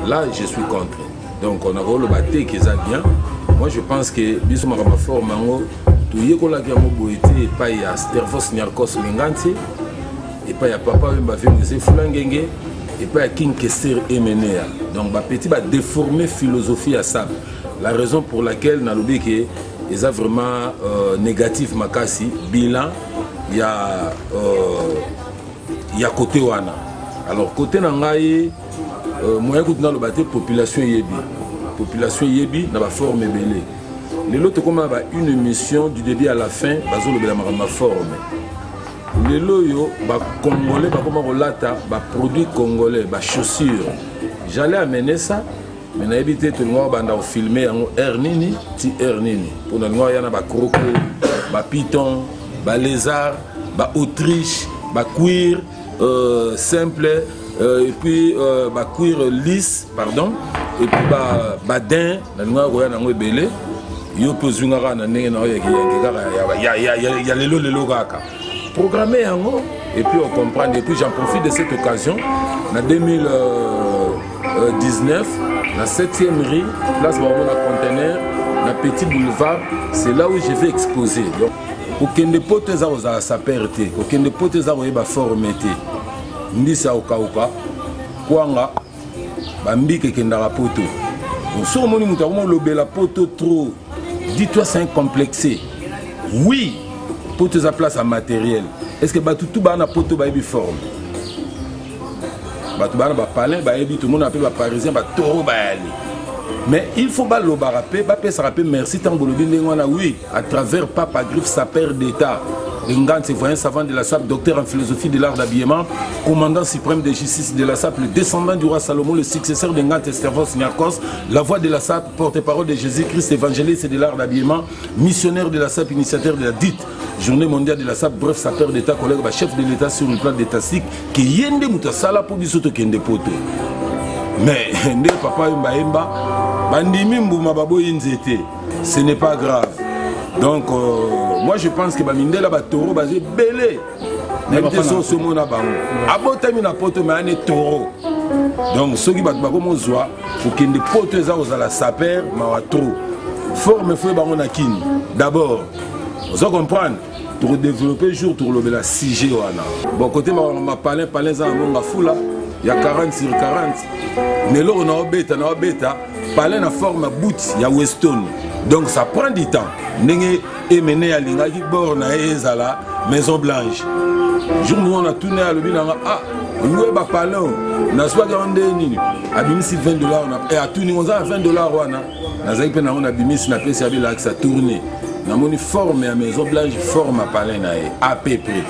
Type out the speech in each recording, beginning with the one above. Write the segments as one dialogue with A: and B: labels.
A: là je suis contre. Donc on a le bâti qui est bien. Moi je pense que biso ma forme mango tout yekola ki mo boité et pas ya Stervos Niarchos Linganti et pas ya papa Wemba Vengese Fulangenge et pas ya King Kester Emenea. Donc ba petit ba déformer philosophie à ça. La raison pour laquelle nalobi que ils a vraiment négatif makasi bilan il y a côté wana. Alors côté nangaye moyen que dans le bâti population yebi na ba forme belé. Les autres comme une émission du début à la fin bazolo bela ma forme. Les loyo ba congolais ba comme rolata ba produit congolais ba chaussures. J'allais amener ça mais na évité tout le monde banda filmer en ernini ti ernini pour na ngwa yana ba croco ba python ba lézard ba autriche ba cuir simple et puis ba cuir lisse pardon et puis ba badin na ngwa yana ngo belé yo pozungara na ndenge na ya lelo kaka programmé yango et puis on comprend et puis j'en profite de cette occasion en 2019 la 7e rue place Baron à conteneur na petit boulevard c'est là où je vais exposer donc aucun des potes za oza sa perte aucun des potes za ba formité ndisa okauka kwanga bambike kendara poto donc sur moni muta mo lobela poto trop. Dis-toi c'est un complexé. Oui, pour te place en matériel. Est-ce que tout le monde a poto ba forme? Tout le monde a palin, tout le monde a appelé parisien, taureau ba ali. Mais il faut pas le barapé, pas ça rappelle merci tant oui, à travers Papa Griffe sa père d'État. Ngant, voyant savant de la SAP, docteur en philosophie de l'art d'habillement, commandant suprême de justice de la SAP, le descendant du roi Salomon, le successeur de Ngant Stervos Niarchos, la voix de la SAP, porte-parole de Jésus-Christ, évangéliste de l'art d'habillement, missionnaire de la SAP, initiateur de la dite journée mondiale de la SAP, bref, sa père d'État, collègue, chef de l'État sur le plan d'État qui yende mutasala pour bisoto kende poto. Mais, papa Mbaemba, bandimi mbouma babo yinzete, ce n'est pas grave. Donc, moi je pense que Bamindela Batoro basé belé. N'importe so so mona bango. Abotami na poto mais ane toro. Donc ceux qui battent comme zoa pour qu'il ne pote za aux la saper mawatro. Forme feu bango na kini. D'abord, vous comprendre pour développer jour pour le la 6G wana. Bon côté ma palin za monga fula. Il y a 40 sur 40. Mais là on a bêta palin na forme boot ya Weston. Donc ça prend du temps. N'engé émené à l'inga qui borne à Ezala Maison Blanche. Jour nous on a tourné à l'obinanga on nous ba palon na soit grande nini abimisi $20 et à tourner on a $20 wana na zaïpe na on abimisi na pesi abila ak ça tourner na moni forme à Maison Blanche forme à palin na à peu près.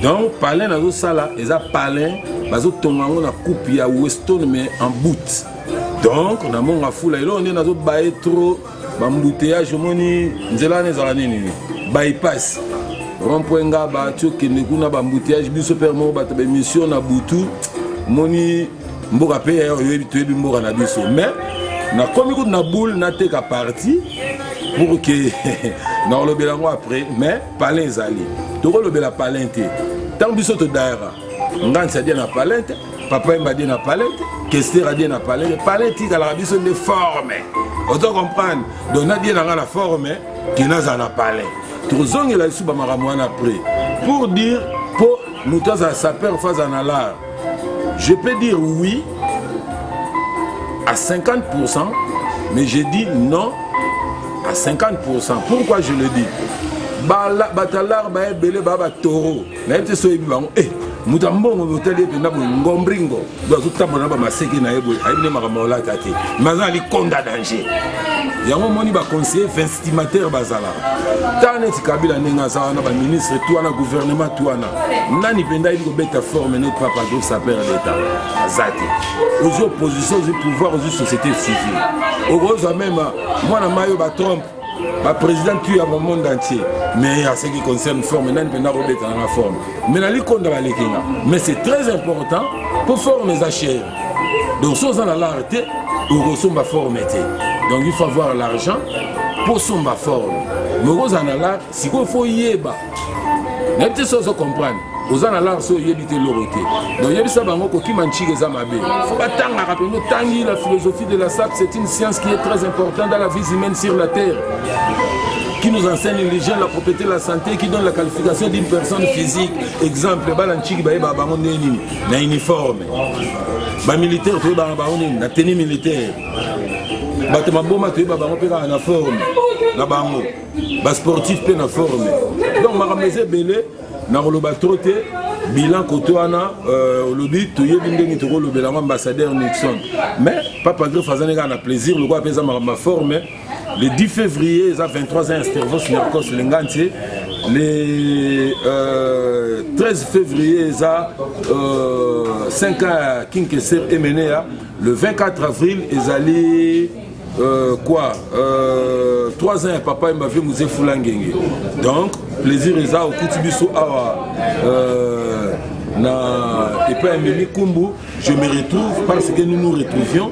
A: Donc palin na zo sala eza palin bazo tongango na coupe ya Weston mais en boot. Donc on a mon afula et là on est na zo baé trop bambouteillage moni nzela nezala nini bypass rond-point ngaba tioke nekuna bambouteillage biso permo bato ba mission na butu moni mboka pe yoyebi toyebi mboka na biso mais na komi ko na boule na teka parti pour que na lobela ngo après mais palin zali to lobela palin te tant biso to daira nganza dia na palin te papa mba dia na palin te Kester a dia na palin ti kala biso de forme. Autant comprendre, donc on a dit dans la forme qui n'a pas parlé. Tout ça il a su après. Pour dire pour nous à sa père face en alard. Je peux dire oui à 50%, mais je dis non à 50%. Pourquoi je le dis? Batalar ba belé baba toro. Na yete so yibi bango Mutambongo hôtel pe na ngombringo doit tout tabona ba maseki na yebo ayibne makamola kati mazali konda danger yango moni ba conseiller investimateur bazala tanet kabila nenga za na ba ministre tout na gouvernement tout na nani penda ibi ko beta forme notre papa Griffe sa père d'état azati aux oppositions du pouvoir aux sociétés civiles au même moi na mayo ba Trump le président tue à mon monde entier. Mais en ce qui concerne la forme, mais c'est très important pour former les achats. Donc, si on a l'arrêté, on reçoit la forme. Donc, il faut avoir l'argent pour son forme. Mais on a l'arrêté, si on faut y aller, on comprendre. aux en allant sur yébité l'oroté. Donc yébisa bango koki manchige zamabe. Faut pas tanga rappeler tangi la philosophie de la SAP, c'est une science qui est très importante dans la vie humaine sur la terre. Qui nous enseigne l'hygiène, la propriété, la santé, qui donne la qualification d'une personne physique. Exemple, balanchigi ba bango neni na uniforme. Ba militaire to ba bango neni na tenue militaire. Ba te maboma to ba bango pe na forme. Na bango. Ba sportif pe na forme. Donc makameze belé na roloba troté bilan kotoana au lobby to yebi ndeni to lobela ambassadeur Nixon. Mais Papa Griff azaneka na plaisir le quoi pesa ma forme. Le 10 février, il y a 23 ans, le 13 février, il y a 5 ans à Kinkeser et Menea. Le 24 avril, il y a 3 ans à Papa Mbavé Mouzé Foulangenge. Donc, plaisir est au Koutibiso Awa. Et puis à Mimi Kumbu, je me retrouve parce que nous nous retrouvions.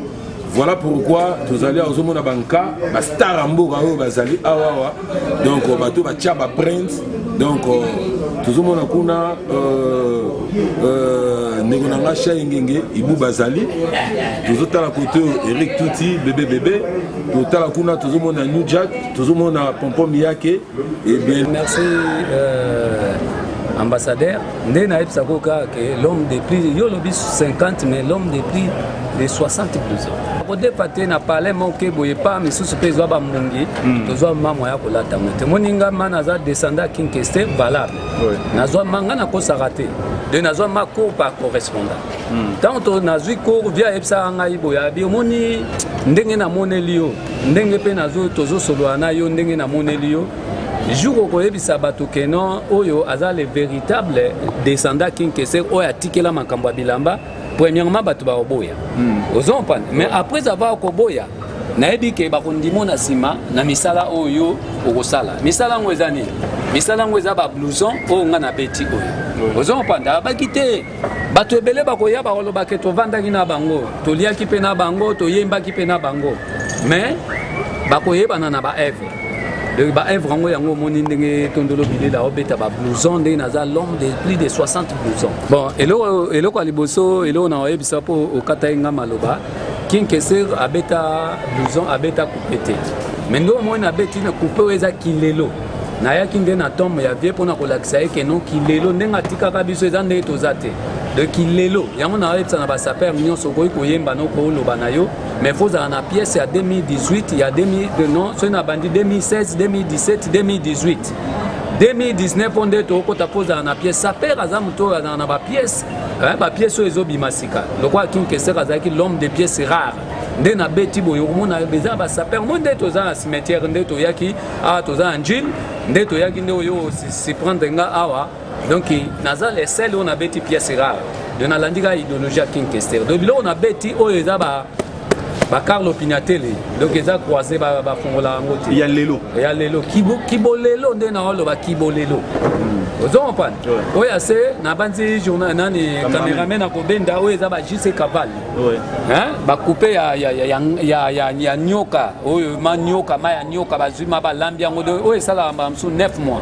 A: Voilà pourquoi nous allons à Zomona Banka, à Starambo, Bazali, Awawa, donc au bateau Bachaba Prince, donc nous sommes Kuna, Negonanga Chaingenge, Ibu Bazali, nous sommes à côté Eric Touti, bébé, nous sommes à Kuna, nous sommes à New Jack, nous sommes à Pompom Miyake, et bien.
B: Merci. Ambassadeur, l'homme de plus, il y a 50, mais l'homme de plus de 60 plus. Au départ, on a parlé de boye pas, mais sous ce pays, on a mongi, on a mamoya pour la tamote. Moninga manaza descendant Kinkester valable. Nazo mangana ko sarate. De nazo mako par correspondant. Tant on a vu cours via epsa ngai boya bi moni ndenge na monelio, ndenge pe nazo tozo solo anayo ndenge na monelio. Jour où il y a les véritables descendants qui ont attaqué la Makamba Bilamba, premièrement, mais après avoir Koboya, naebi ke bakondimo na sima na misala oyo okosala misala ngwezani misala ngweza ba blouson o nga na beti oyo ozo panda bakite bato ebele bakoya bakoloba ke to vanda na bango to lia ki pe na bango to yemba ki pe na bango mais bakoyeba na ba eve de ba eve ngo yango moni ndenge tondolo bilela obeta ba blouson de naza l'homme de plus de 60 blousons bon elo kwa liboso elo na oyebisa po okata nga maloba Kinkeser abeta blouson abeta coupete. Mais nous on a beti na coupe eza kilelo. Na ya kinde na tombe ya vie pona kolakisa ke non kilelo ndenga tika kabiso eza nde tozate. De kilelo. Yango na yebisa na ba saper mignon sokoyi koyemba no ko loba na yo. Mais faut za na pièce ya 2018 ya 2000 non, so na bandi 2016, 2017, 2018. 2019 on est au côté pose na pièce saper azamuto na ba pièce. Ba pièce ezo bimasika. Le quoi Kinkeser azaki l'homme de pièces rares. Nde na beti boyo mona beza ba saper monde toza na cimetière nde to yaki a toza anjil nde to yaki nde oyo si prendre nga awa donc naza les seuls on a beti pièces rares. De na landika idéologie Kinkeser. De bilo on a beti oyo eza ba Carlo Pinatele donc eza croisé ba fongola ngoti. Il y a lelo kibo lelo nde na olo ba kibo lelo. Ozo pan. Oya se na banzi journal nani cameraman akobenda oyo eza ba JC Caval. Hein? Ba couper ya nyoka oyo ma nyoka ma ya nyoka ba zuma ba lambi yango oyo sala ba msu 9 mois.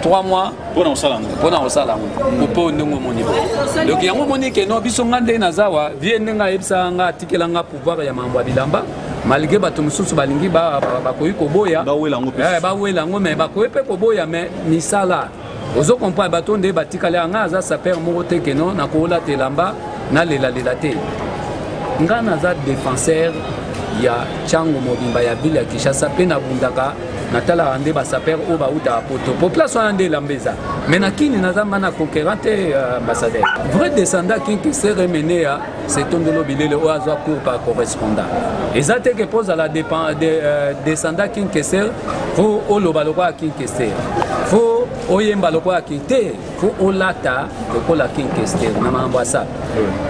B: 3 mois pour na osala pour ndongo moni donc yango moni ke no biso ngande na zawa vie ndenga ebisa nga tikela nga pouvoir ya mambo bilamba malgré bato mususu balingi ba koyi koboya ba wela ngo mais ba koyi pe koboya mais misala ozo comprendre bato nde batikala nga za saper moko te ke no na kola telamba na lela te nga na za défenseur ya Chango Mobimba ya ville ya Kinshasa pe na bundaka natala rande ba saper o ba uta poto population ande lambeza mais na kini nazamba na conquérante ambassadeur vrai descendant Kinkeser mené à c'est tondolo bilele o azwa cours par correspondant ezate que pose à la dépend de descendant Kinkeser faut o loba lokwa Kinkeser faut oyemba lokwa kite faut olata lokola Kinkeser na mambasa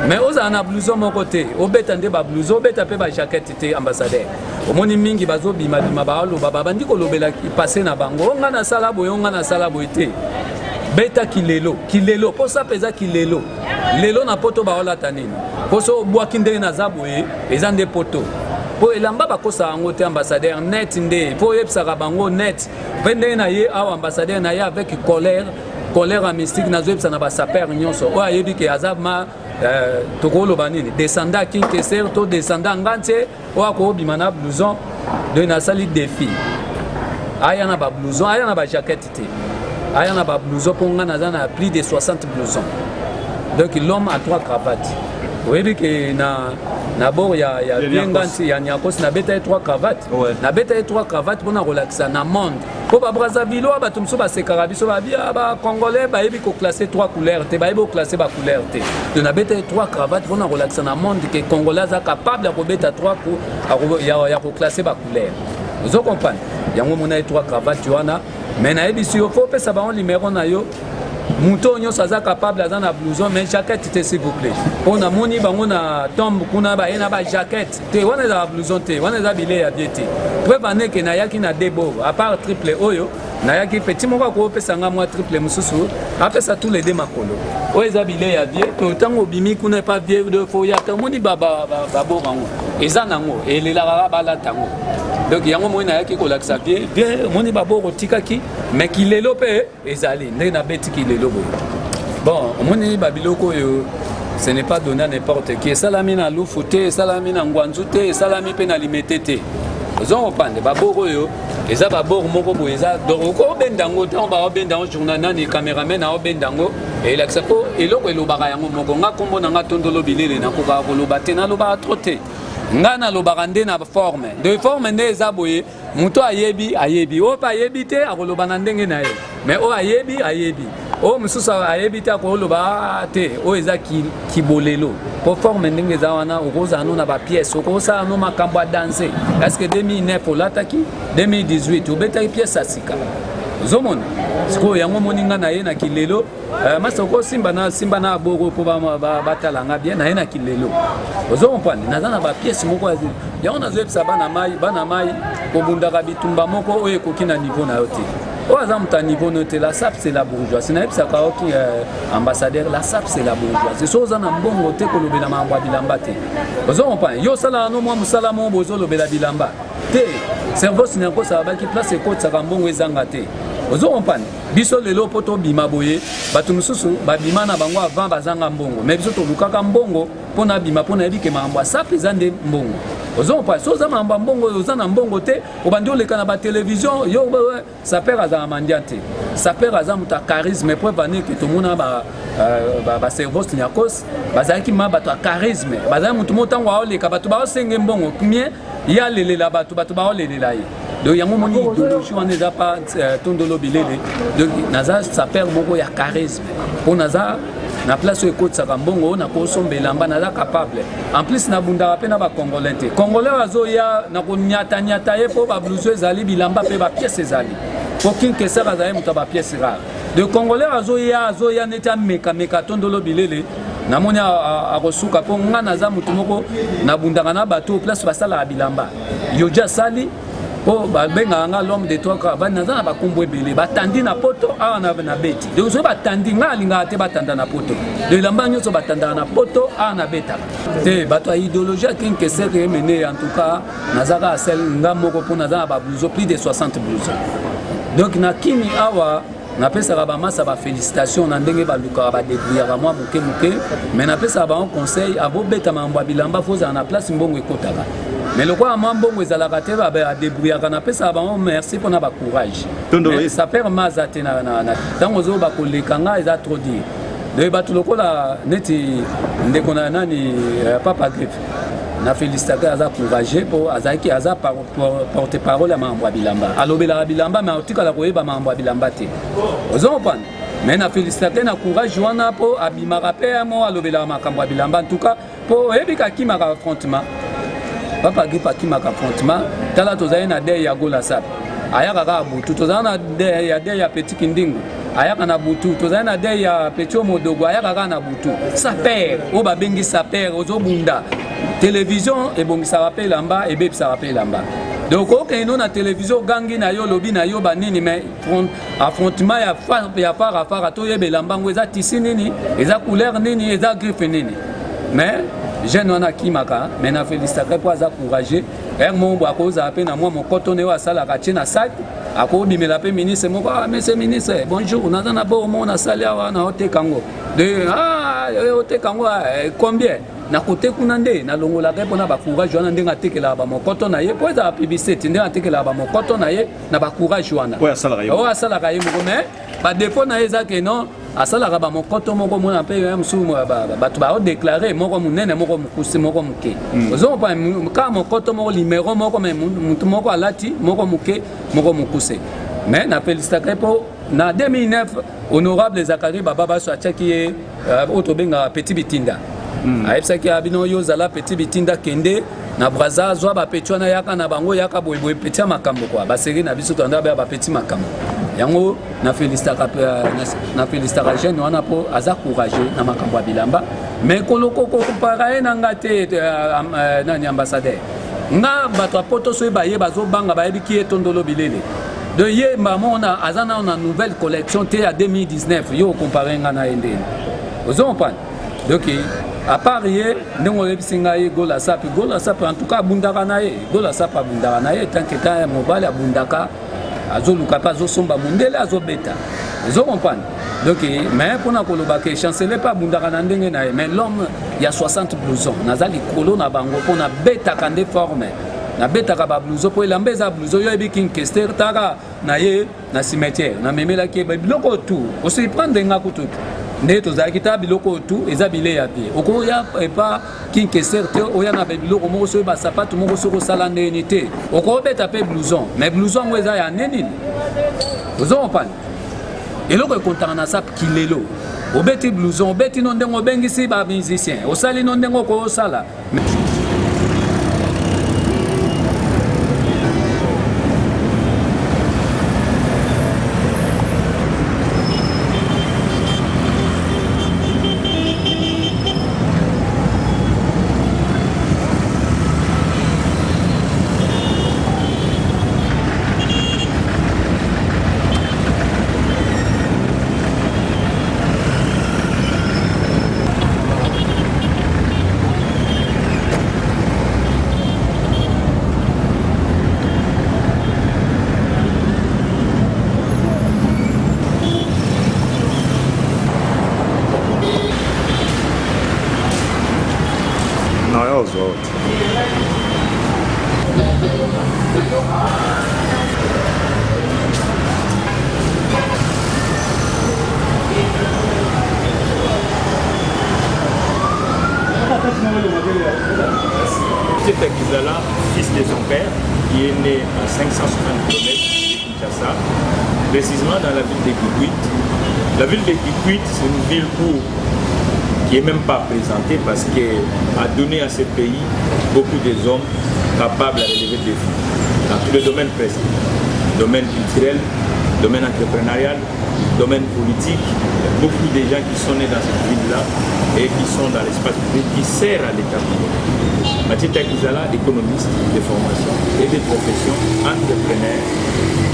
B: mais oza na blouson mon côté obeta nde ba blouson obeta pe ba jaquette te ambassadeur omoni mingi bazo bima ba lo baba bandi ko lobela passer na bango nga na sala boyo nga na sala boyete beta kilelo po sa peza kilelo lelo na poto ba ola tanini po so bwa kinde na zaboye ezande poto po elamba bakosa ngo te ambassadeur net nde po yebsa bango net pende na ye awa ambassadeur na ye avec colère colère mystique nazoyebisa na basaper nyonso oyo ayebi ke aza ma tokoloba nini descenda kinkeser to descenda ngantie oyo akobima na blouson de nasali défi aya na bablouson aya na bajaquette te aya na bablouson mpo nga naza na plus de 60 blousons donc l'homme a 3 cravates oyebi ke na bord ya nganti ya Niakosi nabeta 3 cravates nabeta 3 cravates mpona kolakisa na monde po babrazzaville oyo bato mosusu basekaka biso babia bacongolais bayebi koclasse 3 couleurs te bayebi koclasse bacouleur te donc nabeta 3 cravates mpona kolakisa na monde ke congolais aza capable ya kobeta 3 ya koclasse bacouleur ozo comprendre yango mona 3 cravates wana mais nayebisi yo fo opesa bango numéro na yo Mouton nyonso aza capable aza na blouson mais jaquette te s'il vous plaît. On a moni bango na tombe kuna ba ena ba jaquette te wana za blouson te wana za bilé ya biete. Preuve ane ke na yaki na debo à part triple oyo na yaki petit moko ko pesa nga moi triple mususu apesa tous les deux makolo. Oyo za bilé ya biete to tango bimi kuna pas vie de fo ya ta moni baba bo bango. Eza nango elela bala tango. Donc yango moi na yaki ko laksa bien moni babo rotikaki mais kilelo pe ezali ndé na beti kilelo boy. Bon moni babiloko yo ce n'est pas donné à n'importe qui. Salami na loufoute, salami na ngwanzute, salami pe na limetete. Ozo opande baboko yo eza baboko moko boy eza doroko bendango tant ba bendango journal nani cameraman na bendango et l'accepto eloko elobaka yango moko nga kombo na nga tondolo bilele na ko ba koloba te na loba troté. Ngana lobaka nde na forme de forme nde eza boye muto ayebi o pa ayebi te akoloba na ndenge na ye mais o ayebi o mususu ayebi te akoloba te o eza kibolelo po forme ndenge eza wana okoza no na ba pièce okosa no makambo a danser parce que 2009 olataki 2018 obetaki pièce asika zomona siko yango moninga na ye na kilelo masoko simba na boko po batalanga bien na ye na kilelo ozompani naza na ba pièce moko yango nazoyebisa bana mai kobundaka bitumba moko oyo ekoki na niveau na yo te oyo aza moto ya niveau no te la SAP c'est la bourgeoisie nayebisaka oki ambassadeur la SAP c'est la bourgeoisie so oza na mbongo te kolobela makambo ya bilamba te ozompani yo osalaka no mwa mosala moko bozolobela bilamba te cerveau sinakosala baki place ekotisaka mbongo ezanga te ozompani biso lelo po tobima boye bato mosusu babima na bango avant bazanga mbongo mais biso tolukaka mbongo mpona bima mpona yebi ke makambo ya SAP eza nde mbongo ozompani so oza makambo ya mbongo oza na mbongo te obandi oleka na batelevizio yo saper azala mandia te saper aza moto ya charisme preuve ane ke tomona bacerveau Niakos bazalaki ma bato ya charisme bazali moto mo ntango aoleka bato baosenge mbongo mie ya lelela bato baolelela ye donc yango moni idéologie wana eza pa tondolo bilele donc naza saper moko ya charisme mpo naza na place oyo ekotisaka mbongo oyo nakosomba elamba naza capable en plus nabundaka mpe na bacongolais te congolais azoya na konyatanyata ye mpo bablouso ezali bilamba mpe bapiese ezali po kinkeser azali moto ya bapiese rare de congolais azoya neti amekameka tondolo bilele namoni akosuka mpo nga naza moto moko nabundaka na bato place basalaka bilamba yoja sali po babengaka nga l'homme de trois cravates naza na bakombo ebele batandi na poto awa na beti donc soki batandi nga alingaka te batanda na poto de elamba nyonso batandaka na poto awa na betaka te bato ya idéologie ya kinkeser emene en tout cas nazaka asel nga moko mpo naza na bablouson plus de 60 blousons donc na kimi awa napesaka bamasa bafélicitation na ndenge balukaka badébrouillaka mwa moke mais napesaka bango conseil abobeta makambo ya bilamba fozala na place mbongo ekotaka mais lokola mwa mbongo ezalaka te badébrouillaka napesaka bango merci mpona bacourage saper maza te ntango ozo bakoleka nga eza trop dire de bato lokola neti ndeko na nani papa griffe na félicité aza courageux po azaki aza porte parole ya makambo ya bilamba alobelaka bilamba mais otikala koyeba makambo ya bilamba te ozomopana mais na félicité na courage wana po abimaka mpe mo alobelaka makambo ya bilamba en tout cas po oyebika akimaka affrontement papa grippe akimaka affrontement tala tozali na dei ya gola sape ayaka kaka butu tozali na dei ya petit kindingu ayaka na butu tozali na dei ya petit modogo ayaka kaka na butu saper oyo babengi saper ozobunda télévision ebongisaka mpe elamba ebebisaka mpe elamba donc okende na télévision ogangi na yo lobi na yo banini mais affrontement ya fara toyeba elamba ngo eza tisi nini eza couleur nini eza griffe nini mais jeune on a qui maka mais na félicite pour ça courageux er mon bo akoza pe na moi mon cotonné wa sala ka tina sac ako bimela pe ministre moko monsieur ministre bonjour on a na bo mon na sala wa na hote kango de hote kango combien na côté kuna nde na longola ke pona ba courage wana ndenga tekela ba mokoto na ye po za publicité ndenga tekela ba mokoto na ye na ba courage wana
C: o asala ka ye
B: moko mais ba défaut na ye za ke non asala ka ba mokoto moko mona pe ya msu ba tu ba déclarer moko munene moko mukuse moko muke ozo pa ka mokoto moko numéro moko mais mutu moko alati moko muke moko mukuse mais na félicité po na 2009 honorable Zakari Baba Basso ataki otobenga Petit Bitinda aipsaki abino yozala Petit Bitinda kende na braza zwa ba petwana yaka na bango yaka boyeboye petit makambo kwa baseri na biso tanda ba petit makambo yango na félicita jeune wana po aza courageux na makambo ya bilamba mais koloko kopara na ngate nani ambassadeur nga bato apoto so ba ye bazo banga ba yebiki etondolo bilele de ye mamona azana na nouvelle collection te à 2019 yo comparer nga na endeni ozo pan donc à part hier ndongo lebisinga ye gola sapi en tout cas bundaka na ye gola sapa bundaka na ye tant que ta mobile abundaka azoluka pa azosomba mundele azobeta ezo comprendre donc mais pona koloba ke chancelier pas bundaka na ndenge na ye mais l'homme il y a 60 blousons nazali kolo na bango pona beta kande forme na beta ka ba blouson po elambeza blouson yo ebiking kester taka na ye na cimetière na memela ke biloko tout aussi prendre nga kutu nde tozalaki ta biloko tu eza bile ya pie okoya epa kinkester te oya na biloko moko soki basapatu moko soki osala ndeni te okobeta mpe blouson mais blouson yango eza ya ndenini ozokompane eloko ekontaka na sape kilelo obeti blouson obeti no ndenge obengisi bamusicien osali no ndenge okosala.
D: C'était Kizala, fils de son père, qui est né à 560 km de Kinshasa, précisément dans la ville de Kikwit. La ville de Kikwit, c'est une ville qui n'est même pas présentée parce qu'elle a donné à ce pays beaucoup d'hommes capables de relever des défis dans tous les domaines presque. Domaine culturel, domaine entrepreneurial, domaine politique. Beaucoup de gens qui sont nés dans cette ville-là et qui sont dans l'espace public, qui servent à l'État. Mathieu Takizala, économiste de formation et de profession, entrepreneur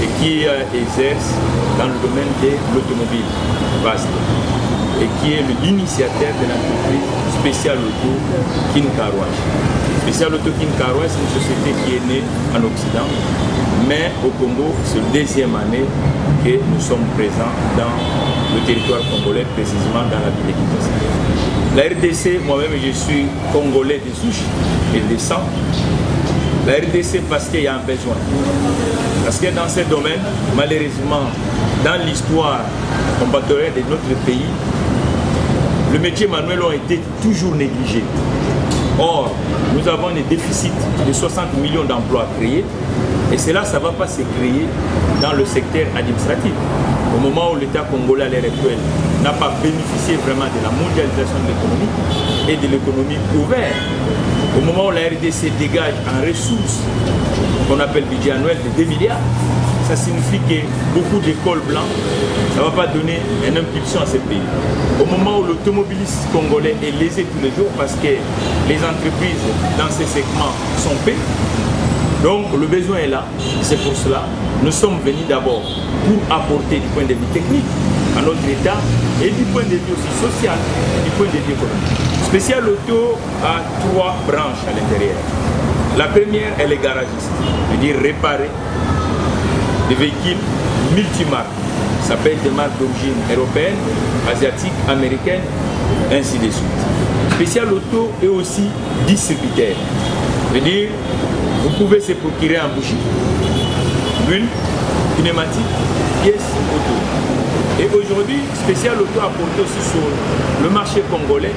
D: et qui exerce dans le domaine de l'automobile vaste et qui est l'initiateur de l'entreprise Spécial Auto Kinkarouache. Spécial Auto Kinkarouache, c'est une société qui est née en Occident, mais au Congo, c'est la deuxième année que nous sommes présents dans le territoire congolais, précisément dans la ville de Kinshasa. La RDC, moi-même je suis congolais de souche et de sang. La RDC parce qu'il y a un besoin. Parce que dans ce domaine, malheureusement, dans l'histoire combattuelle de notre pays, le métier manuel a été toujours négligé. Or, nous avons un déficit de 60 millions d'emplois créés et cela, ça ne va pas se créer dans le secteur administratif. Au moment où l'État congolais à l'heure actuelle n'a pas bénéficié vraiment de la mondialisation de l'économie et de l'économie ouverte, au moment où la RDC dégage en ressources qu'on appelle budget annuel de 2 milliards, ça signifie que beaucoup d'écoles blanches, ça ne va pas donner une impulsion à ce pays. Au moment où l'automobiliste congolais est lésé tous les jours parce que les entreprises dans ces segments sont payées, donc le besoin est là, c'est pour cela nous sommes venus d'abord pour apporter du point de vue technique à notre État et du point de vue aussi social et du point de vue économique. Spécial Auto a 3 branches à l'intérieur. La première, elle est garagiste, c'est-à-dire réparer des véhicules multimarques. Ça peut être des marques d'origine européenne, asiatique, américaine, ainsi de suite. Spécial Auto est aussi distributeur. C'est-à-dire, vous pouvez se procurer un bougie, huile, pneumatique, pièces auto. Et aujourd'hui, Spécial Auto a porté aussi sur le marché congolais.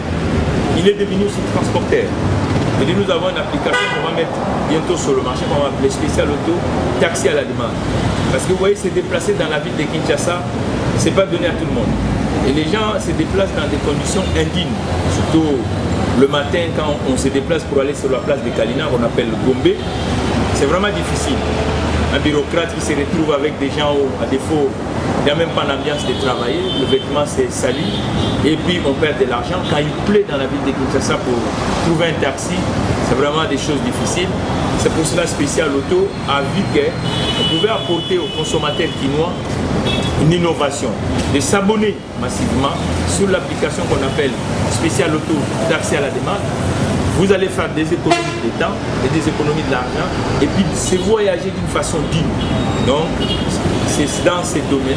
D: Il est devenu aussi transporteur. Et nous avons une application qu'on va mettre bientôt sur le marché, qu'on va appeler Spécial Auto, taxi à la demande. Parce que vous voyez, se déplacer dans la ville de Kinshasa, ce n'est pas donné à tout le monde. Et les gens se déplacent dans des conditions indignes. Surtout le matin, quand on se déplace pour aller sur la place de Kalina, qu'on appelle Gombe, c'est vraiment difficile. Un bureaucrate qui se retrouve avec des gens où, à défaut, il n'y a même pas l'ambiance de travailler, le vêtement s'est sali, et puis on perd de l'argent. Quand il plaît dans la ville de Kinshasa pour trouver un taxi, c'est vraiment des choses difficiles. C'est pour cela Spécial Auto a vu qu'on pouvait apporter aux consommateurs quinois une innovation, de s'abonner massivement sur l'application qu'on appelle Spécial Auto taxi à la demande. Vous allez faire des économies de temps et des économies de l'argent et puis se voyager d'une façon digne. Donc, c'est dans ces domaines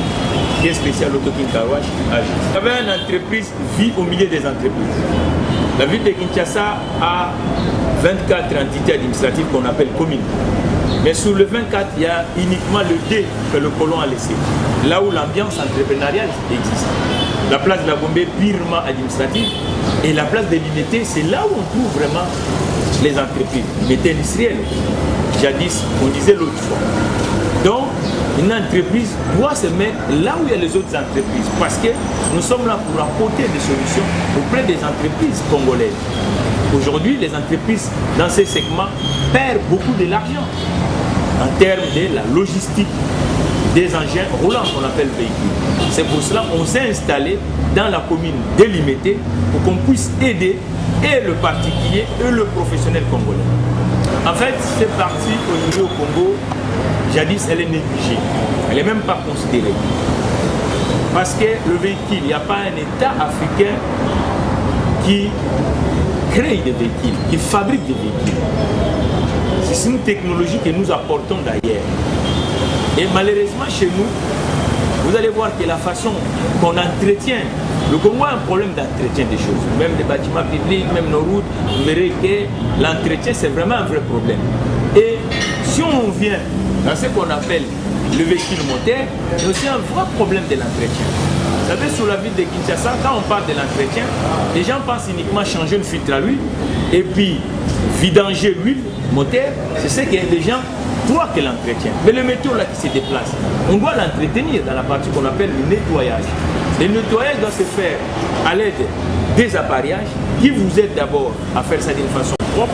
D: que Spécial Auto Kinkawash agit. Vous avez une entreprise vit au milieu des entreprises. La ville de Kinshasa a 24 entités administratives qu'on appelle communes. Mais sur le 24, il y a uniquement le D que le colon a laissé. Là où l'ambiance entrepreneuriale existe. La place de la Gombe est purement administrative. Et la place de l'unité, c'est là où on trouve vraiment les entreprises. L'unité industrielle. Jadis, on disait l'autre fois. Donc, une entreprise doit se mettre là où il y a les autres entreprises. Parce que nous sommes là pour apporter des solutions auprès des entreprises congolaises. Aujourd'hui, les entreprises dans ces segments perdent beaucoup de l'argent en termes de la logistique des engins roulants qu'on appelle véhicules. C'est pour cela qu'on s'est installé dans la commune délimitée pour qu'on puisse aider et le particulier et le professionnel congolais. En fait, cette partie aujourd'hui au Congo, jadis elle est négligée, elle n'est même pas considérée. Parce que le véhicule, il n'y a pas un État africain qui crée des véhicules, qui fabrique des véhicules. C'est une technologie que nous apportons d'ailleurs. Et malheureusement chez nous, vous allez voir que la façon qu'on entretient, le Congo a un problème d'entretien des choses. Même les bâtiments publics, même nos routes, vous verrez que l'entretien c'est vraiment un vrai problème. Et si on vient dans ce qu'on appelle le véhicule moteur, il y a aussi un vrai problème de l'entretien. Vous savez, sur la ville de Kinshasa, quand on parle de l'entretien, les gens pensent uniquement changer une filtre à l'huile et puis vidanger l'huile moteur, c'est ce que les gens doivent que l'entretien. Mais le métaux là qui se déplace, on doit l'entretenir dans la partie qu'on appelle le nettoyage. Le nettoyage doit se faire à l'aide des appareillages qui vous aident d'abord à faire ça d'une façon propre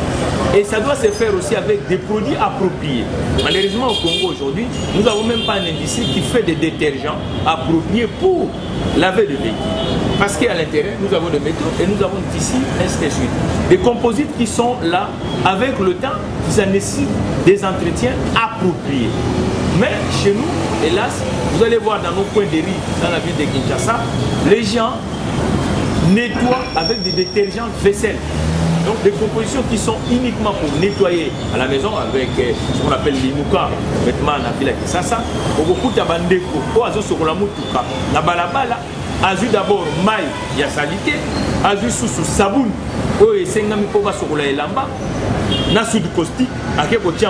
D: et ça doit se faire aussi avec des produits appropriés. Malheureusement au Congo aujourd'hui, nous n'avons même pas une industrie qui fait des détergents appropriés pour laver le véhicule. Parce qu'à l'intérieur, nous avons des métaux et nous avons des tissus, ainsi de suite. Des composites qui sont là, avec le temps, ça nécessite des entretiens appropriés. Mais chez nous, hélas, vous allez voir dans nos coins de riz, dans la ville de Kinshasa, les gens nettoient avec des détergents vaisselle. Donc des compositions qui sont uniquement pour nettoyer à la maison avec ce qu'on appelle l'inuka, vêtements à la ville de Kinshasa. Beaucoup de bandeko, oazo sur la mutuka, la balabala. Azu d'abord maille, il y a salité. Azu sous saboun, oh et sengami pova sur la elamba. Na sud caustique, à quel côté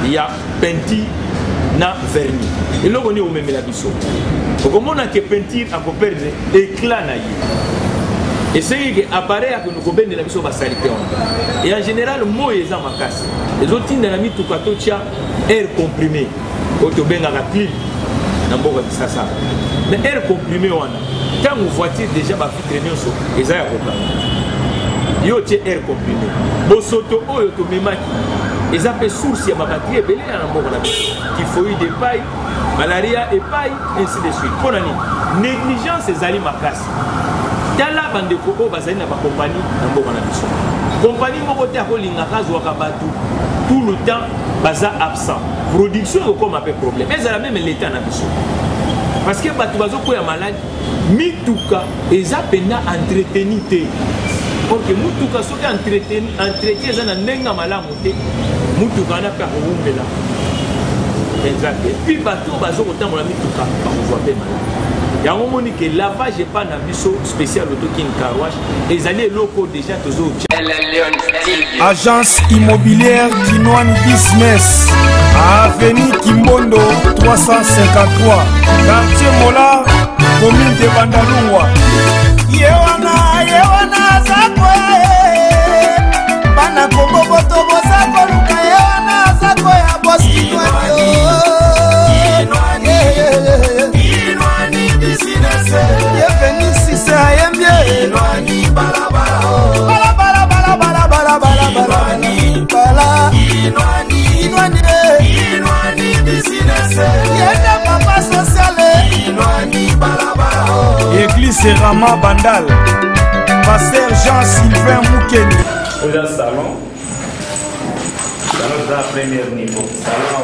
D: il y a peinture na vernis. Et là on est au même la biso. Comment on a que peinture à perdre éclat na y. Et c'est que apparaît à que nous combien de la biso va salité. Et en général, moi et ma casse. Les autres dans la mythe tout air comprimé. Autobenga la clim. Mais air comprimé, quand vous voiture déjà va traîner sur les airs comprimés. Yo tie air comprimé. Bosoto oyo to memaki. Ils appellent source ya batterie et belé en mort qui faut eu des pailles, malaria et pailles, ainsi de suite. Pour l'année, négligence et zali makas. Tala bande koko bazali na ba compagnie na mort na biso. Compagnie moko te akolinga kazwaka batu tout le temps baza absent. Production comme un peu problème. Mais elle a même l'état na biso. parce que bato bazokoya malade mituka eza pena entretenu te porque mutuka soki entretien eza na ndenge ya malamu te mutuka wana mpe akowumbela exact epuis bato bazokotambola mituka bakozwa mpe malade yango moni ke lavage epa na biso spécial otoki nkarouage ezali eloko déjà tozotia
C: Agence immobilière Kinwani Business, avenue Kimbondo 353, quartier Mola, commune de Bandalungwa. Yewana zakwe, bana kombo boto bozako luka yewana zakwe ya boski Kinwani Business, yeveni sise ayembye Kinwani balabala Kinwani business yenda papa sociale Kinwani balabala Église Rama Bandal Pasteur Jean-Sylvain Moukeni
D: au salon de la première niveau salon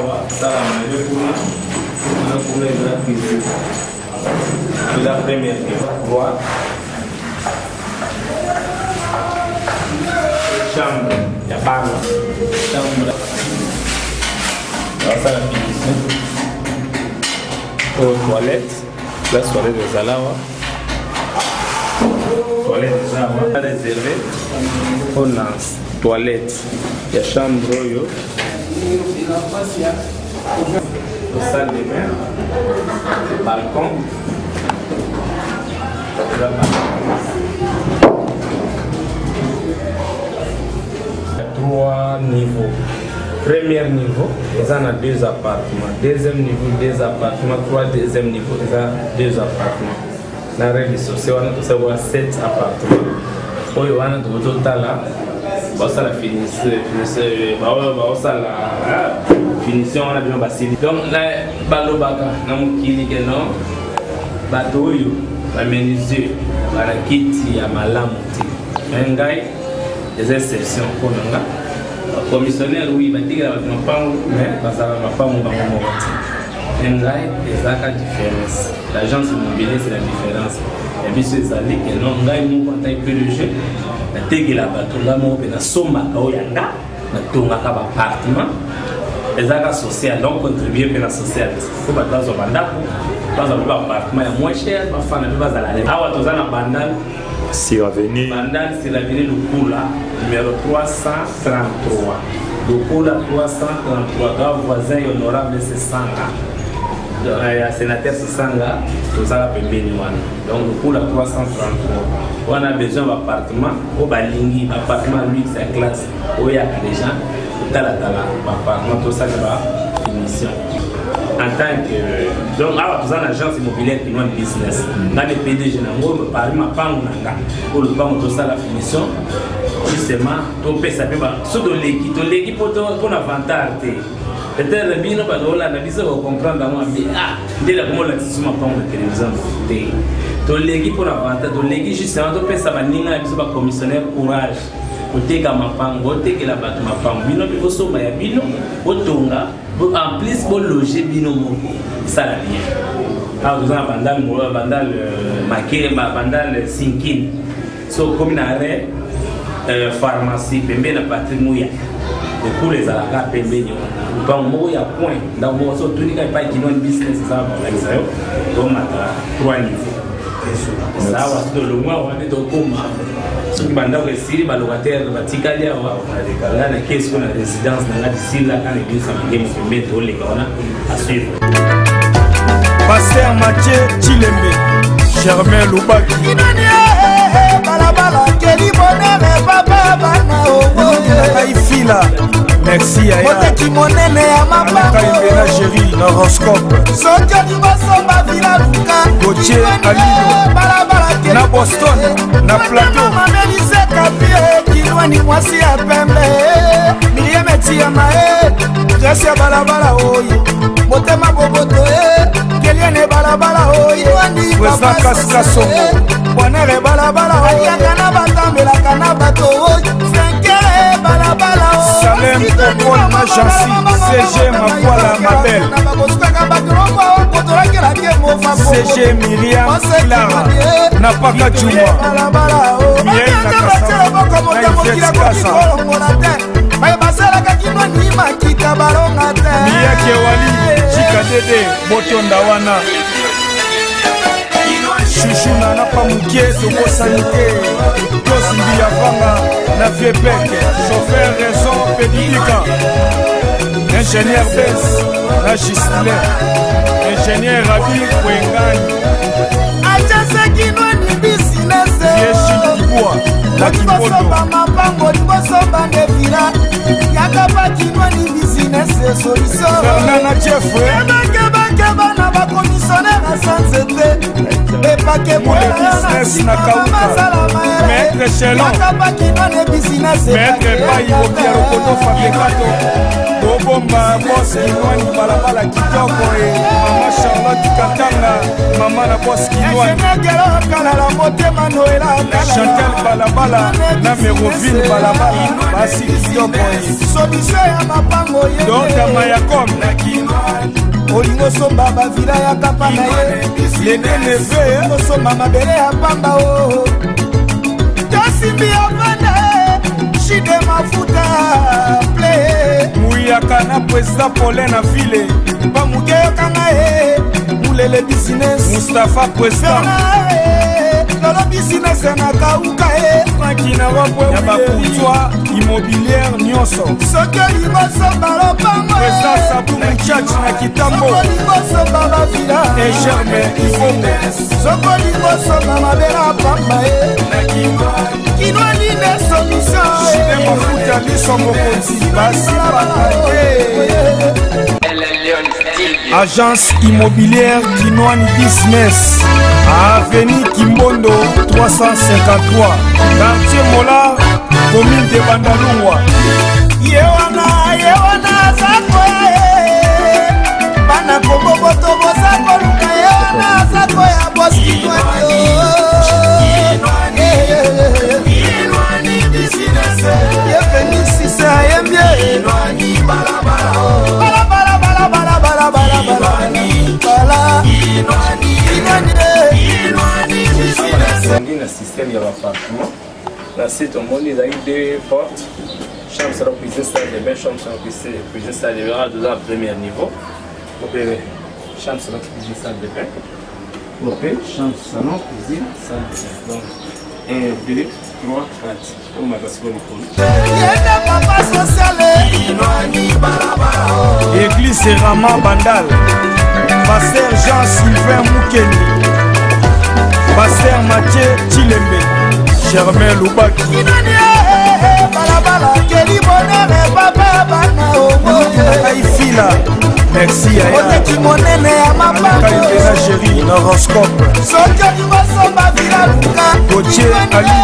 D: de la première niveau chambre, il y a pas chambre. Alors ça la finition. Aux toilettes, la toilette des Alawa. Toilette des Alawa. Réservé. On a toilette. Il y a chambre. Salle de bain. Balcon. Trois niveaux. Premier niveau, ils ont deux appartements. Deuxième niveau, deux appartements. Troisième niveau, ils ont deux appartements. Dans la révision, c'est 7 appartements. Pour le total, ça la finition, on a bien basé. Donc là, balobaka, nous qui dit non, bateau, la menuisier, la kiti, la malamuti, engai. Des exceptions pour nous. Le commissionnaire, oui, il va dire que nous pas, mais parce que nous pas mon banc. Il y a une différence. L'agence immobilière, c'est la différence. Et puis, c'est ça que non, nous avons un peu de jeu. Nous avons un soma kaoyanga, nous avons un appartement. Les agents sociaux ont contribué à la société. Nous avons un appartement moins cher, nous avons un bandal.
E: C'est avenue.
D: Bandal, c'est l'avenue Lukula, numéro 333. Lukula 333, grave voisin honorable c'est Sanga. Sénateur Sanga, tout ça a donc Lukula 333. On a besoin d'appartement, au Balingi, appartement luxe à classe, où il y a des gens, appartement, tout ça va finition. En tant que donc nous avons une agence immobilière qui est business. Dans les PDG, nous avons parlé de pour le banc de la finition. Justement, tu peux savoir ce que l'équipe pour l'avantage. Peut-être que nous allons comprendre dès la comment la situation est télévision. Tu l'équipe pour l'avantage. Tu l'équipe justement, tu peux savoir que commissionnaire courage. Côté Kamapango, côté que la batte Mapango, bino biko soma ya bino, otonga, en plus pour loger bino moko, ça la bien. Alors nous avons bandal maqué, bandal sinkin, so comme une arrêt pharmacie, pembe na patrimoine. De tous les alaka pembe ni, pas mo ya point, dans mo so tout ni pas qui non business ça va ça yo, donc mata 3 niveaux. Ça va tout le mois on est au coma. Ce qui banda que si les locataires batikali là na qu'est-ce qu'on a résidence dans la d'ici là quand les ça me mettre les gars à suivre.
C: Pasteur Mathieu Chilembe, Germain Loubaki. Balabala keli bonere papa bana o fila. Merci à Ote ki monene ya mapapa. Kaibena chéri horoscope. Soka du basomba vila luka. Gauthier Alino. Balabala keli na Boston, na plateau. Mamelise kapie Kinwani mwasi ya pembe. Milie meti ya mae. Jesi ya balabala oye. Motema boboto Keliene balabala oye. Wesa kasika songo. Bonere balabala oye. Yakana batambela kana bato oye. Senkere balabala oye. Salem Popol Machansi. CG Makwala Mabel. CG Myriam Lara Napaka Juma Miel Nakasa Naïfet Kasa Mia Kewali Chika Dede Botonda Wana Chouchou Nana Pamouké Tobo Sanité Tosimbi Yavanga Na Viepeke Chauffeur Raison Pédilika Ingénieur Bess Na Gisile Ingénieur Rabi Kwengani
E: Ajase Kinwani business
C: Yeshi Kibwa La Kibondo
E: Mapango Liboso Bandevira Yakaba Kinwani business solution
C: Fernanda Jeffrey
E: Keba na ba commissionnaire à Sanzete Epake
C: Moule business na Kauka Maître Chelon
E: Yakaba Kinwani business
C: Maître Bayi Obiaro Koto Fabrikato Bobomba Boss Kinwani Balabala Kitoko Mama Charlotte Katanga Mama na Boss Kinwani Chantal Balabala na Merovine Balabala Basi Kitoko
E: Solution ya mapango ye
C: Dota Mayakom na Kinwani
E: Olingo somba bavila ya kapa na ye
C: Lene Neve
E: Osomba mabele ya pamba o Josimbi ya vanda Shide mafuta play
C: Mouyaka na Président Paulin na Ville
E: Pamuke yokanga e Mulele business
C: Mustapha Président
E: Lolo business na kauka e
C: Frankina Wapwe Yabakoutwa Immobilière Nyonso
E: Soke libo somba lopango
C: Président Sabou Mouchach na Kitambo
E: Soko libo somba bavila
C: Et Germain Ifongo
E: Soko libo somba mabela pamba e Kinwani ne solution
C: Chide Mafuta Liso Mokonzi Basi Bakake Agence immobilière Kinwani Business Avenue Kimbondo 353 Quartier Mola Commune de Bandalungwa
E: Yewana zako Bana koboboto bozako luka Yewana zako ya boski Kinwani business Yeveni sisa yembye Kinwani balabala
D: na système ya appartement. Là c'est tout le monde il a eu deux portes. Chambre sur la cuisine salle de bain, chambre sur la cuisine salle de bain dans le premier niveau. Chambre sur la cuisine salle de bain. Chambre salon cuisine salle de bain. Donc 1 2 3 4. On m'a passé pour le coup.
C: Église Rama Bandal Pasteur Jean-Sylvain Moukeni Pasteur Mathieu Chilembe Germain Loubaki Aïfila merci Kaïbena Géry Horoscope Gauthier Ali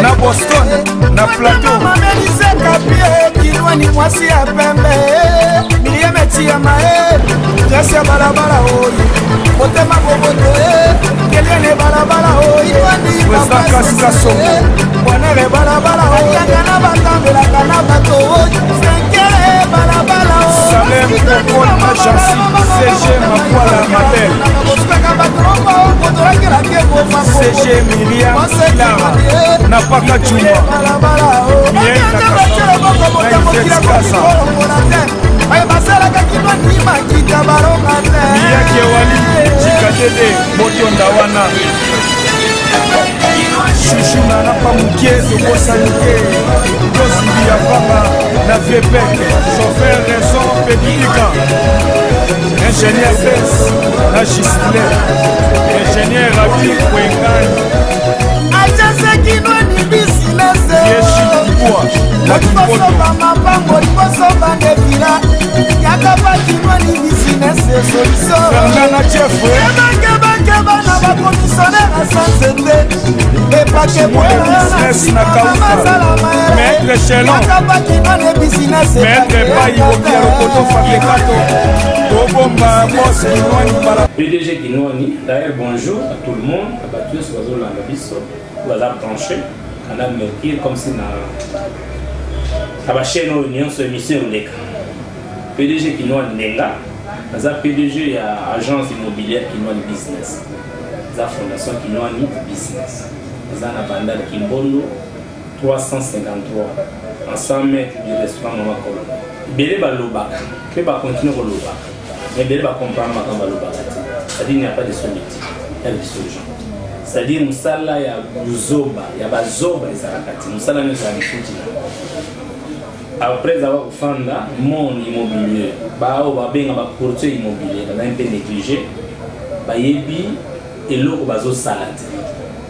C: na Boston na Plateau
E: Kinwani mwasi ya pembe Miriam etia mae Grâce ya balabala oyi Motema boboto Keliene balabala oyi
C: Président Kasika Songo
E: Bonere balabala oyi Akana batambelaka na bato oyi Senkele balabala oyi
C: Salem Kokon Agency CG Makwala Mabel CG Myriam Lara Napaka Juma Miel Nakasa Naïfet Kasa Mia Kewali Chika Dede Botonda Wana Chouchou Nana Pamouké Tobo Sanité Tosimbi Yavanga Na Viepeke Chauffeur Raison Pédilika Ingénieur Bess Na Gisile Ingénieur Rabi Kwengani
E: Ajase Kinwani business
C: Yeshi Kibwa La Kibondo
E: Mapango Liboso Bandevira Yakaba Kinwani business solution
C: Fernanda Jeffrey
E: Keba na ba commissionnaire à Sanzete Epake
C: Moule business na Kauka Maître Chelon
E: Yakaba Kinwani business
C: Maître Bayi Obiaro Koto Fabrikato Bobomba Boss Kinwani Balabala
D: PDG Kinwani, d'ailleurs bonjour à tout le monde, à Batius, Oiseau Langabiso, Oiseau branché, Canal Mercure, comme si na la chaîne Union sur émission Oleka. PDG Kinwani Nenga,
F: Baza PDG ya agence immobilière Kinwani Business. Baza fondation Kinwani Business. Baza na bandal Kimbondo 353 en 100 mètres du restaurant Mama Colombe. Belé balobaka, que va continuer au lobaka. Mais belé va comprendre ma kamba lobaka. C'est-à-dire il n'y a pas de solution, il y a des solutions. C'est-à-dire musala ya buzoba, ya bazoba ezalakati. Musala ne sera foutu. Après avoir fondé mon immobilier, bao ba benga ba courtier immobilier, ba un peu négligé. Ba yebi eloko bazo salate.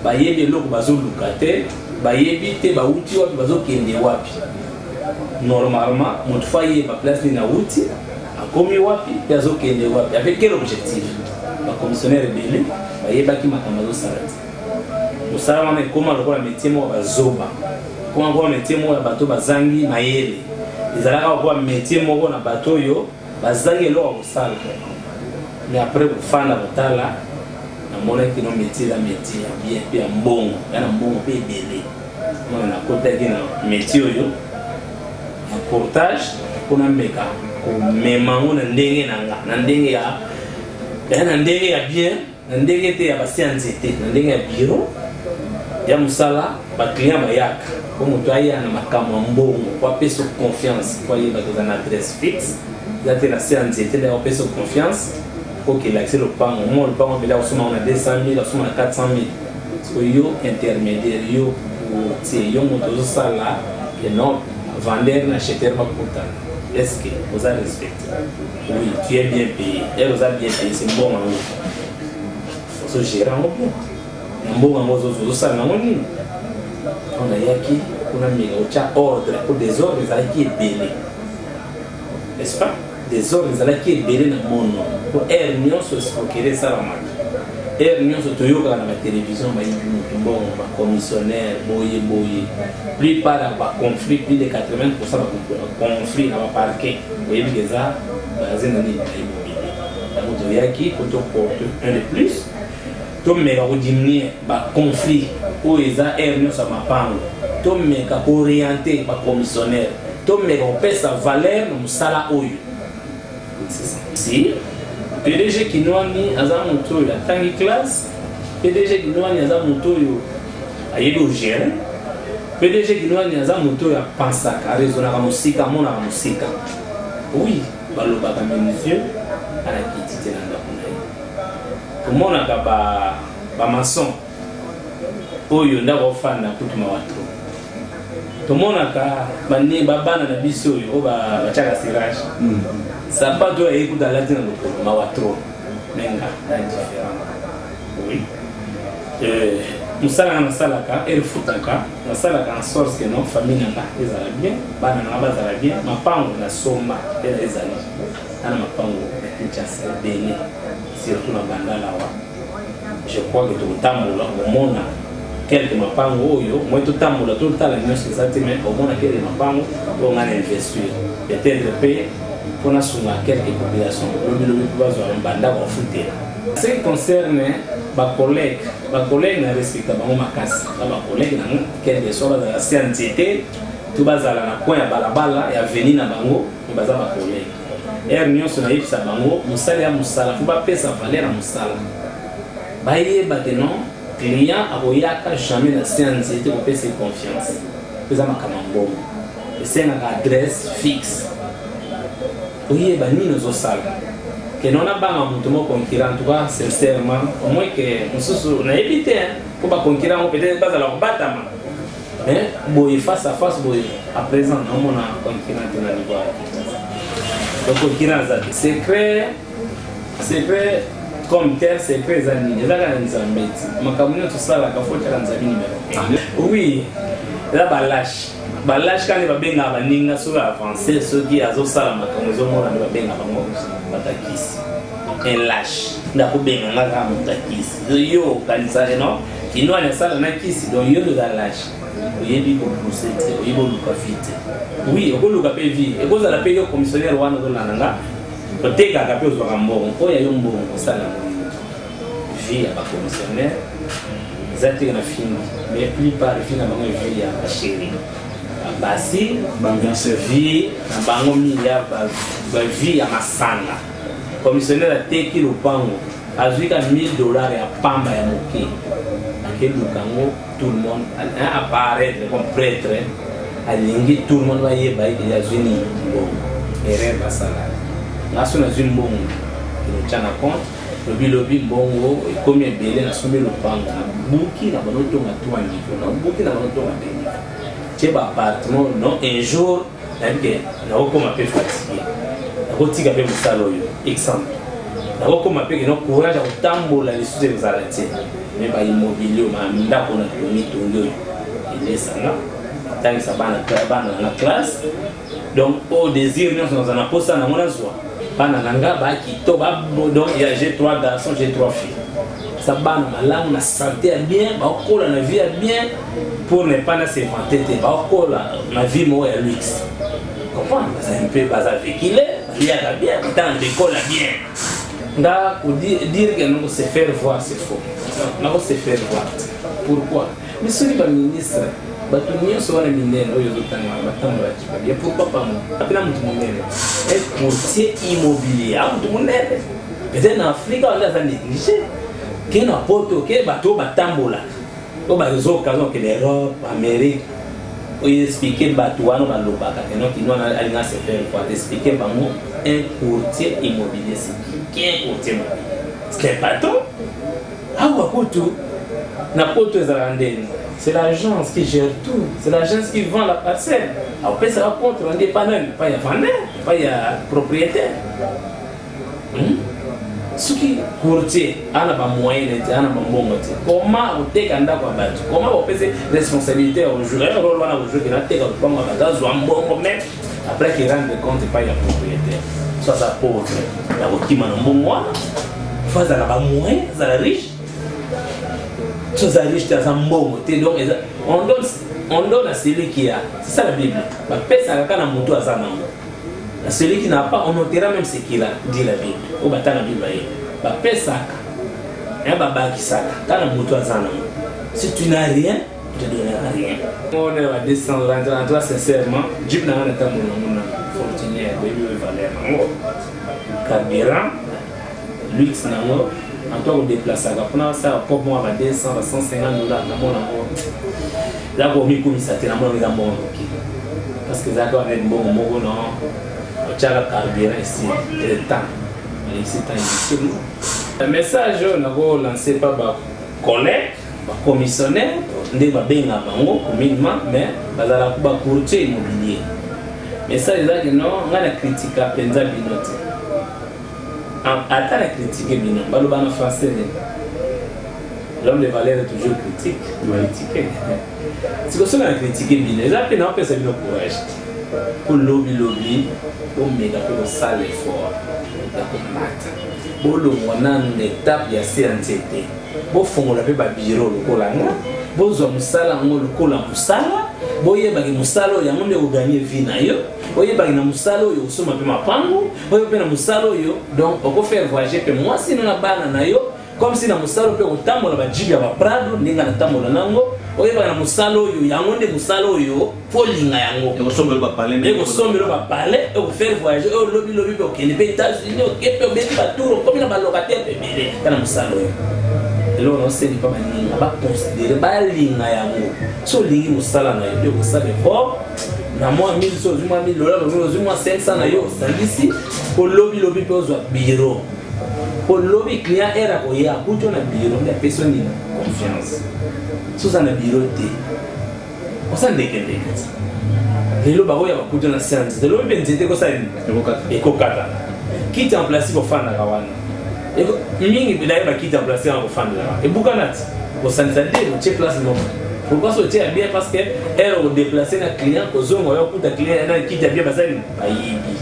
F: Ba yebi eloko bazo lukate. Ba yebi te ba uti wapi bazo kende wapi. Normalement, mon foyer ma place ni na uti, a commis wapi, bazo kende wapi. Avec quel objectif? Ba commissionnaire belé, ba yeba ki makambo bazo salate. Nous savons comment le métier mo bazoba. Comment voir métier mo ya bato bazangi mayele. Ezalaka voir métier mo na bato yo bazangi lo ko sala. Mais après pour faire la batala na mona ki no métier la métier bien bien mbongo, ya na mbongo pe belé. Moi na côté ki na métier yo na portage kuna meka ko memango na ndenge na ndenge ya na ndenge ya bien, na ndenge te ya basianze te, na ndenge ya bureau. Ya musala ba client ba yak ko mutu aya na makamo mbongo kwa peso confiance kwa yeba dans une adresse fixe ya te na séance te na peso confiance pour qu'il accède au pango mo le pango bela osoma on a 200,000 osoma na 400,000 so yo intermédiaire yo pour ti yo mutu zo sala et non vendeur na acheteur pas pourtant est-ce que vous avez respecté oui tu es bien payé et vous avez bien payé c'est bon en so gérant bien mbongo mozo zosa na ngoni on a yaki kuna mega ocha ordre pour des ordres qui est belé n'est-ce pas des ordres qui est belé na mono pour ernion so spokerer ça la marque ernion so toyoka na télévision ba yibu mbongo ba commissionnaire boye plus par ba conflit plus de 80% ba conflit na ba parquet boye bigeza bazina ni immobilier donc toyaki koto porte un de plus Tom mega diminuer ba conflit ou eza ernion sa mapango tom mega orienter ba commissionnaire tom mega pesa valeur no musala oyo c'est ça si PDG Kinwani aza moto ya tangi classe PDG Kinwani aza moto yo ayebi o gérer PDG Kinwani aza moto ya pensaka raisonna ka musika mona ka musika oui baloba ka monsieur ala kitite na ndako comment on a ba maçon oyo ndako fanda kutuma watu to mona ka bani babana na biso yo ba chaka sirage sabato ya ikuda latina lokolo ma watu menga na différent oui musala na salaka el futaka na salaka en sorte que non famille na ezala bien bana na bazala bien mapango na soma ezali ana mapango ya Kinshasa bene surtout na bandala wa je crois que tout tambola au mona quelques mapango oyo moi tout tambola tout le temps la news exactement au mona quelques mapango on a investir peut-être payer pour na sunga quelques populations le bazo banda ba futela ce qui concerne ba collègue na respecta ba makasi ba collègue na quelques soit dans la scientifique tout bazala na coin ya balabala ya venir na bango baza ba collègue nyonso na yebisa bango musala ya musala faut pas pesa valeur à musala bayeba que non client aboyaka jamais na séance était pour pesa confiance pesa makamambo c'est une adresse fixe oyeba nini ozosala que non na banga mutu mo concurrent en tout cas sincèrement au moins que mususu na éviter pour ba concurrent peut-être bazala kobatama mais boy face à face boy à présent non mona concurrent na niveau donc secret comme tel secret zani ezaka nzambeti makamuni to sala ka fota ka nzabini oui la balash quand ba benga baninga so avancer so qui azo sala makamuni zo mona ba benga bango batakisi un lâche ndako benga ngaka mutakisi yo kanisa no Kinwani sala na kisi donc yo de la lâche oyebi ko procéder oyebi luka vite oui o luka pe vie e koza la pe yo commissionnaire wana do nanga o teka ka pe o zwa mbongo o ya yo mbongo sala vie ya ba commissionnaire zati na fini mais plus par fini na bango vie ya ba chéri basi bango vie na bango mi ya ba vie ya masanga commissionnaire a teki lopango azuika $1000 ya pamba ya moke ake lukango tout le monde apparaître comme prêtre alingi tout le monde va yeba il a zuni bon erreur basala ngaso na zuni bon il tient compte lobi mbongo comme ebele na sombe lopango buki na banoto ngatuwa ngiko na buki na banoto ngatuwa c'est ba appartement non un jour que na okoma pe fatigué na kotika pe musalo yo exemple na okoma pe no courage ya kotambola lisusu ezala te mais ba immobilier ma ndako na tomitongo il est ça là tant ça bana na classe donc au désir nous on a posé na mona zwa bana nanga ba kito ba donc j'ai 3 garçons j'ai 3 filles ça bana malamu na santé bien ba kola na vie bien pour ne pas s'inventer ba kola na vie mo ya luxe comprendre ça un peu bas avec il est il y a bien dans l'école bien nga pour dire que nous se faire voir c'est faux nous se faire voir pourquoi mais celui ba ministre ba tunio so na minene oyo zotanga batamba bien pourquoi pas moi apena mtu munene est courtier immobilier mtu munene peut-être en Afrique on a ça négligé que na poto que bato batambola o ba zo kazo que l'Europe Amérique o expliquer bato wana balobaka que non kinwa alinga se faire quoi expliquer ba mo un courtier immobilier c'est qui est courtier immobilier c'est pas tout awa poto na poto ezarandeni. C'est l'agence qui gère tout. C'est l'agence qui vend la parcelle. Après, ça va contre un dépanneur. Pas il y a vendeur, pas il y a propriétaire. Ce qui courtier, on a pas moyen d'être, on a pas bon motif. Comment on take un d'accord battu? Comment on fait responsabilité au jour? Un rôle là au jour qui n'a pas de bon bagage ou un bon même. Après qu'il rende compte, pas il y a propriétaire. Soit ça pauvre, il y a qui m'a un bon mois. Fois ça n'a pas moyen, ça la riche. Tous les riches sont bons. Donc on donne à celui qui a. C'est ça la Bible. Celui qui n'a pas, on notera même ce qu'il a, dit la Bible. Au bâtard la Bible. Si tu n'as rien, tu ne donneras rien. On va descendre en toi sincèrement. Dieu n'a pas de fortunière, carburant, luxe, en toi on déplace ça quand ça comme moi va 200 $150 na mon amour là pour mi comme ça te na mon dans bon parce que ça doit être bon mon non tu as la carburant ici et le temps ici temps ici le message on a lancé par ba collègue ba commissionnaire ndé ba benga bango minimum mais bazala ba courtier immobilier message là que non ngana critique penza binote attends la critique bien baloba en français l'homme de valeur est toujours critique critiquer c'est comme ça la critique bien les appels n'ont pas ça le courage pour lobby pour méga pour sale effort la combattre pour le moment une étape ya CNCT pour fongola pe ba bureau lokola nga bozo musala ngo lokola musala boyeba ke musalo ya monde oganye vie na yo boyeba na musalo yo usoma pe mapango boyeba na musalo yo donc oko faire voyager pe moi si na bana na yo comme si na musalo pe otambola ba jibi ya ba prado ninga na tambola nango boyeba na musalo yo ya monde musalo yo folinga yango
G: eko sombelo
F: ba parler eko faire voyager o lobby pe okende pe États-Unis okepe obeti ba tour comme na ba locataire pe bele kana musalo yo. Là on sait pas manier on va considérer ba linga yango so lingi musala na yo ko sala fort na moi 1000 so zuma $1000 no zuma 500 na yo sandisi ko lobby pe ozwa bureau ko lobby client era ko ya kuto na bureau na personne ni confiance so ça na bureau te on s'en dékende lelo ba ya kuto na séance de lobby benzete ko sa ni ko kata quitte en place pour faire na kawana mingi bilaye bakiti en place en fan là et bukanati au santé au check place non pourquoi so check bien parce que elle au déplacer na client ko zongo yo kuta client na kiti bien basali bayibi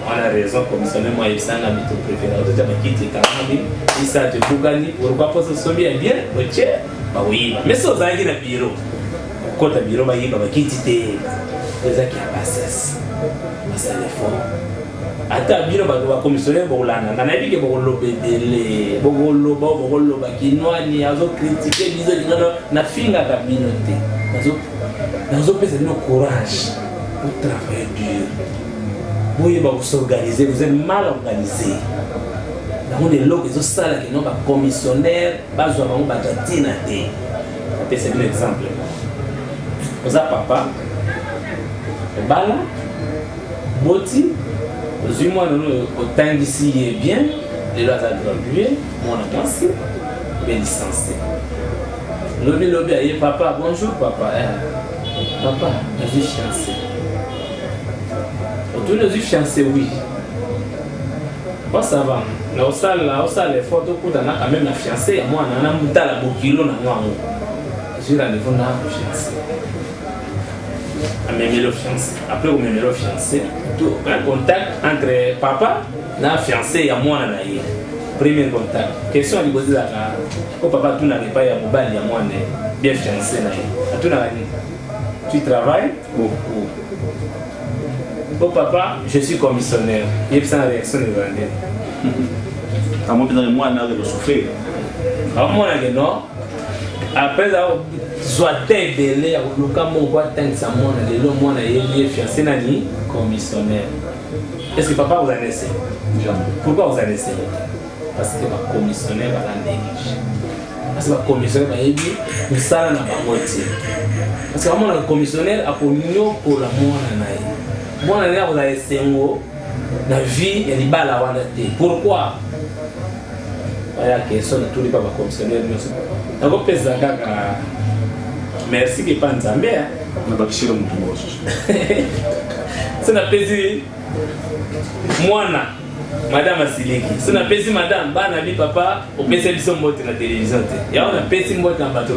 F: on a raison commissionnaire moi ibsanga bito préféré au tata bakiti kambi isa te bukani pourquoi pas so sobi bien au check ba oui mais so zangi na bureau kota bureau bayiba bakiti te ezaki abasas basale fort ata bino ba commissionnaire bolanga na nabi ke bolobedele boloba kinwani azo critiquer bizo lingano na finga ka binote nazo pesa no courage pour travailler dur vous s'organiser, vous êtes mal organisé. Dans les logs, ils ont ça là qui n'ont pas commissionnaire, pas de batatina. C'est un exemple. Vous avez papa, bala, boti, vous avez moi au temps d'ici est bien, les lois à graduer, mon avancé, bien licencié. Lobby, aïe, papa, bonjour papa. Papa, vas-y fiancé. Autour de lui fiancé, oui. Bon, ça va. Là, au salle, les photos, on a quand même la fiancée. Moi, on a un mouton à Bokilo, on a un je suis rendez-vous dans la fiancée. Même le fiancé. Après, on met le fiancé. Un contact entre papa et la fiancée et moi, on a premier contact. Question à lui poser là. Quand papa, tu n'avais pas un mobile, il y a moi, bien fiancé. Tu travailles beaucoup. Oh papa, je suis commissionnaire. Il y a une réaction de vendre.
G: À moi, moi, on a de le souffrir.
F: Alors, moi, non. Après, soit belé, au cas où on voit tant que ça monte, les longs mois, il est fiancé, nani, commissionnaire. Est-ce que papa vous a laissé? Pourquoi vous a laissé? Parce que ma commissionnaire va la négliger. Parce que ma commissionnaire va aider, nous ça n'a pas moitié. Parce que vraiment, le commissionnaire a pour nous pour la moine. Moi, vous avez laissé la vie, elle est bas la wanate. Pourquoi? La question de tous les papas commissionnaires. Donc, merci que pas en Zambie. C'est la plaisir. Moi, madame Asileki. C'est la plaisir, madame. Bah, nabi papa, au PC, ils sont morts dans la télévision. Et on a PC mort dans le bateau.